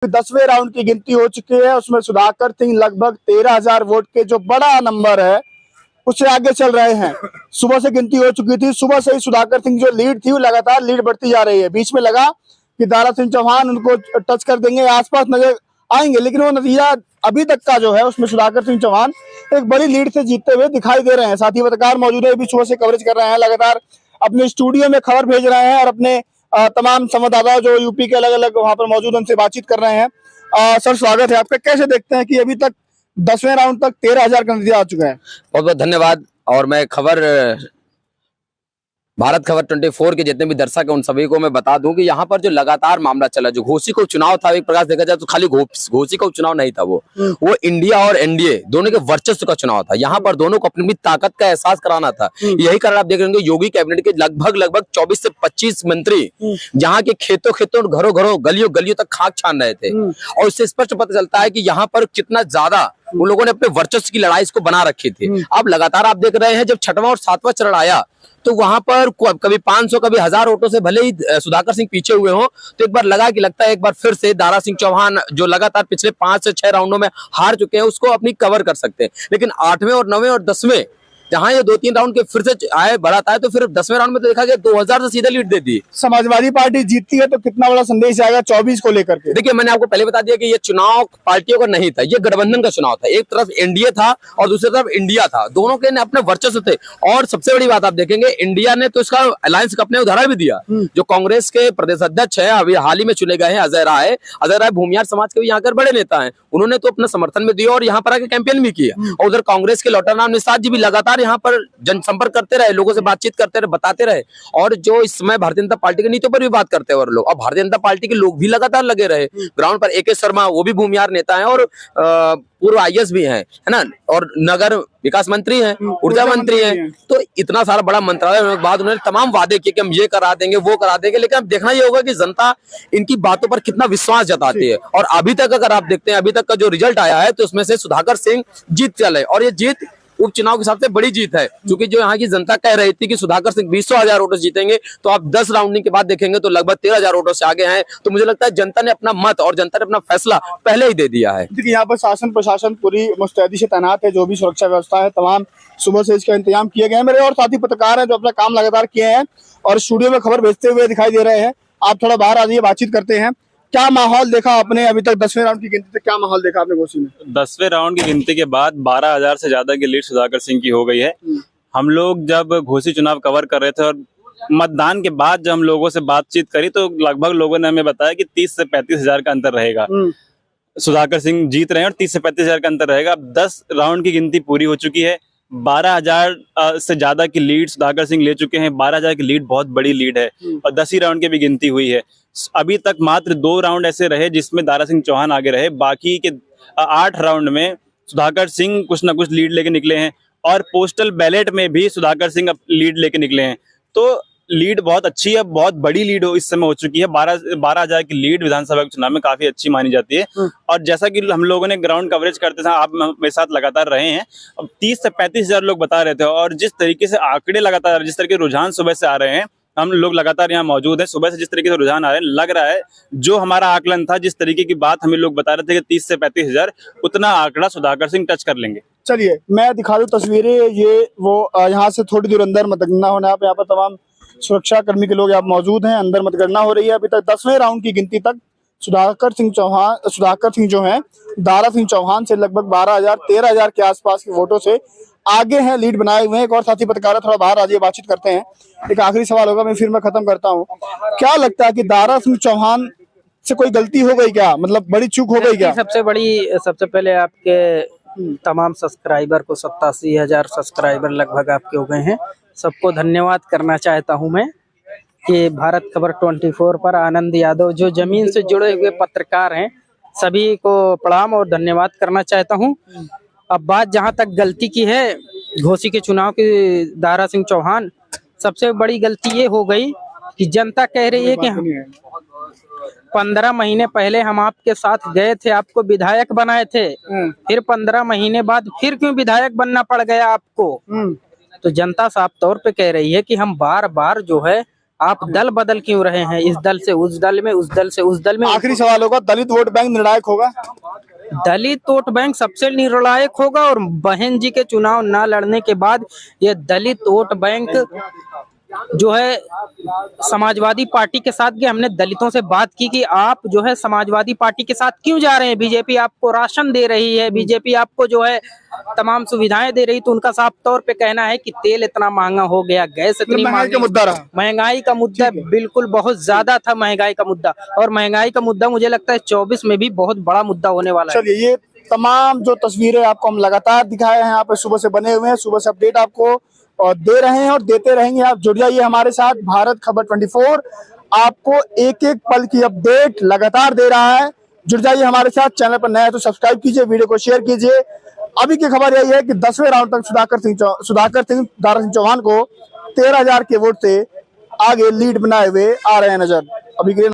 10वें राउंड की गिनती हो चुकी है। उसमें सुधाकर सिंह लगभग 13,000 वोट के जो बड़ा नंबर है उससे आगे चल रहे हैं। सुबह से गिनती हो चुकी थी, सुबह से ही सुधाकर सिंह जो लीड थी वो लगातार लीड बढ़ती जा रही है। बीच में लगा कि दारा सिंह चौहान उनको टच कर देंगे, आसपास नजर आएंगे, लेकिन वो नतीजा अभी तक का जो है उसमें सुधाकर सिंह चौहान एक बड़ी लीड से जीतते हुए दिखाई दे रहे हैं। साथी पत्रकार मौजूद है, भी सुबह से कवरेज कर रहे हैं, लगातार अपने स्टूडियो में खबर भेज रहे हैं और अपने तमाम संवाददाता जो यूपी के अलग अलग वहां पर मौजूद उनसे बातचीत कर रहे हैं। सर स्वागत है आपका। कैसे देखते हैं कि अभी तक 10वें राउंड तक 13,000 का नतीजा आ चुका है? बहुत बहुत धन्यवाद। और मैं भारत खबर 24 के जितने भी दर्शक हैं उन सभी को मैं बता दूं कि यहाँ पर जो लगातार मामला चला, जो घोसी को चुनाव था, एक प्रकार से देखा जाए तो खाली घोसी को चुनाव नहीं था, वो इंडिया और एनडीए दोनों के वर्चस्व का चुनाव था। यहाँ पर दोनों को अपनी अपनी ताकत का एहसास कराना था। यही कारण आप देख रहे होंगे योगी कैबिनेट के लगभग 24 से 25 मंत्री जहाँ के खेतों घरों गलियों तक खाक छान रहे थे। और इससे स्पष्ट पता चलता है कि यहाँ पर कितना ज्यादा उन लोगों ने अपने वर्चस्व की लड़ाई इसको बना रखी थी। अब लगातार आप देख रहे हैं जब 6वां और 7वां चरण आया तो वहां पर कभी 500 कभी 1000 वोटों से भले ही सुधाकर सिंह पीछे हुए हो, तो एक बार लगता है एक बार फिर से दारा सिंह चौहान जो लगातार पिछले 5 से 6 राउंडों में हार चुके हैं उसको अपनी कवर कर सकते हैं। लेकिन 8वें और 9वें और 10वें जहां ये 2-3 राउंड के फिर से आए बढ़ाता है, तो फिर 10वें राउंड में तो देखा गया 2000 से सीधा लीड दे दी। समाजवादी पार्टी जीतती है तो कितना बड़ा संदेश आएगा 24 को लेकर के? देखिए, मैंने आपको पहले बता दिया कि ये चुनाव पार्टियों का नहीं था, ये गठबंधन का चुनाव था। एक तरफ एनडीए था और दूसरी तरफ इंडिया था, दोनों के अपने वर्चस्व थे। और सबसे बड़ी बात आप देखेंगे, इंडिया ने तो इसका अलायंस कप ने उदाहरण भी दिया। जो कांग्रेस के प्रदेश अध्यक्ष है, अभी हाल ही में चुने गए हैं अजय राय भूमियार समाज के भी यहाँ बड़े नेता है, उन्होंने तो अपना समर्थन भी दिया और यहाँ पर आके कैंपेन भी किया। और उधर कांग्रेस के लौटाराम निषाद जी भी लगातार यहाँ पर संपर्क करते रहे, लोगों से बातचीत करते रहे, बताते रहे। और जो इस समय भारतीय जनता पार्टी की नीतियों पर भी बात करते हैं और लोग, और भारतीय जनता पार्टी के लोग भी लगातार लगे रहे ग्राउंड पर। AK शर्मा वो भी भूमिहार नेता हैं और पूर्व IAS भी हैं, है ना, और नगर विकास मंत्री हैं, ऊर्जा मंत्री हैं। तो इतना सारा बड़ा मंत्रालय होने के बाद उन्होंने तमाम वादे किए कि हम ये करा देंगे वो करा देंगे, लेकिन अब देखना ये होगा कि जनता इनकी बातों पर कितना विश्वास जताती है। और अभी तक अगर आप देखते हैं, अभी तक का जो रिजल्ट आया है तो उसमें से सुधाकर सिंह जीत चले, और ये जीत उपचुनाव के हिसाब से बड़ी जीत है। क्योंकि जो यहाँ की जनता कह रही थी कि सुधाकर सिंह 20,000 वोटों से जीतेंगे, तो आप 10 राउंडिंग के बाद देखेंगे तो लगभग 13,000 वोटों से आगे हैं। तो मुझे लगता है जनता ने अपना मत और जनता ने अपना फैसला पहले ही दे दिया है। देखिए, यहाँ पर शासन प्रशासन पूरी मुस्तैदी से तैनात है, जो भी सुरक्षा व्यवस्था है तमाम सुबह से इसका इंतजाम किए गए हैं। मेरे और साथी पत्रकार हैं जो अपना काम लगातार किए हैं और स्टूडियो में खबर भेजते हुए दिखाई दे रहे हैं। आप थोड़ा बाहर आ जाइए, बातचीत करते हैं। क्या माहौल देखा आपने अभी तक 10वें राउंड की गिनती तक? क्या माहौल देखा आपने घोसी में? 10वें राउंड की गिनती के बाद 12,000 से ज्यादा की लीड सुधाकर सिंह की हो गई है। हम लोग जब घोसी चुनाव कवर कर रहे थे और मतदान के बाद जब हम लोगों से बातचीत करी तो लगभग लोगों ने हमें बताया कि 30 से 35,000 का अंतर रहेगा। सुधाकर सिंह जीत रहे हैं और 30 से 35,000 का अंतर रहेगा। अब 10 राउंड की गिनती पूरी हो चुकी है। 12,000 से ज्यादा की लीड सुधाकर सिंह ले चुके हैं। 12,000 की लीड बहुत बड़ी लीड है और 10 ही राउंड की भी गिनती हुई है। अभी तक मात्र 2 राउंड ऐसे रहे जिसमें दारा सिंह चौहान आगे रहे, बाकी के 8 राउंड में सुधाकर सिंह कुछ ना कुछ लीड लेके निकले हैं। और पोस्टल बैलेट में भी सुधाकर सिंह लीड लेके निकले हैं। तो लीड बहुत अच्छी है, बहुत बड़ी लीड इस समय हो चुकी है। 12,000 की लीड विधानसभा के चुनाव में काफी अच्छी मानी जाती है। और जैसा कि हम लोगों ने ग्राउंड कवरेज करते थे, आप मेरे साथ लगातार रहे हैं, अब 30 से 35,000 लोग बता रहे थे। और जिस तरीके से आंकड़े लगातार, जिस तरह के रुझान सुबह से आ रहे हैं, हम लोग लगातार यहाँ मौजूद हैं, सुबह से जिस तरीके से रुझान आ रहे हैं, लग रहा है जो हमारा आकलन था, जिस तरीके की बात हमें लोग बता रहे थे कि 30 से 35,000 उतना आंकड़ा सुधाकर सिंह टच कर लेंगे। चलिए मैं दिखा दूं तस्वीरें। ये वो यहाँ से थोड़ी दूर अंदर मतगणना होना, आप यहाँ पर तमाम सुरक्षा कर्मी के लोग यहाँ मौजूद हैं, अंदर मतगणना हो रही है। अभी तक 10वें राउंड की गिनती तक सुधाकर सिंह जो हैं दारा सिंह चौहान से लगभग 12,000 13,000 के आसपास के वोटों से आगे हैं, लीड बनाए हुए हैं। एक और साथी पत्रकार थोड़ा बाहर आ जाइए, बातचीत करते हैं। एक आखिरी सवाल होगा, मैं खत्म करता हूँ। क्या लगता है कि दारा सिंह चौहान से कोई गलती हो गई क्या? मतलब बड़ी चूक हो गई क्या? सबसे पहले आपके तमाम सब्सक्राइबर को 87,000 सब्सक्राइबर लगभग आपके हो गए हैं। सबको धन्यवाद करना चाहता हूं मैं कि भारत खबर 24 पर आनंद यादव जो जमीन से जुड़े हुए पत्रकार हैं, सभी को प्रणाम और धन्यवाद करना चाहता हूं। अब बात जहां तक गलती की है घोसी के चुनाव की, दारा सिंह चौहान, सबसे बड़ी गलती ये हो गई कि जनता कह रही है कि 15 महीने पहले हम आपके साथ गए थे, आपको विधायक बनाए थे, फिर 15 महीने बाद फिर क्यों विधायक बनना पड़ गया आपको? तो जनता साफ तौर पे कह रही है कि हम बार बार जो है आप दल बदल क्यों रहे हैं, इस दल से उस दल में, उस दल से उस दल में। आखिरी सवाल होगा, दलित वोट बैंक निर्णायक होगा? दलित वोट बैंक सबसे निर्णायक होगा, और बहन जी के चुनाव ना लड़ने के बाद ये दलित वोट बैंक जो है समाजवादी पार्टी के साथ गए। हमने दलितों से बात की कि आप जो है समाजवादी पार्टी के साथ क्यों जा रहे हैं, बीजेपी आपको राशन दे रही है, बीजेपी आपको जो है तमाम सुविधाएं दे रही, तो उनका साफ तौर पे कहना है कि तेल इतना महंगा हो गया, गैस इतनी महंगाई महंगी, का मुद्दा रहा। महंगाई का मुद्दा बिल्कुल बहुत ज्यादा था महंगाई का मुद्दा, और महंगाई का मुद्दा मुझे लगता है 24 में भी बहुत बड़ा मुद्दा होने वाला है। चलिए, ये तमाम जो तस्वीरें आपको हम लगातार दिखाए हैं, यहाँ पे सुबह से बने हुए हैं, सुबह से अपडेट आपको दे रहे हैं और देते रहेंगे। आप जुड़ जाइए हमारे साथ, भारत खबर 24 आपको एक एक पल की अपडेट लगातार दे रहा है। जुड़ जाइए हमारे साथ, चैनल पर नया है तो सब्सक्राइब कीजिए, वीडियो को शेयर कीजिए। अभी की खबर यही है कि 10वें राउंड तक सुधाकर सिंह दारा सिंह चौहान को 13,000 के वोट से आगे लीड बनाए हुए आ रहे हैं नजर। अभी के लिए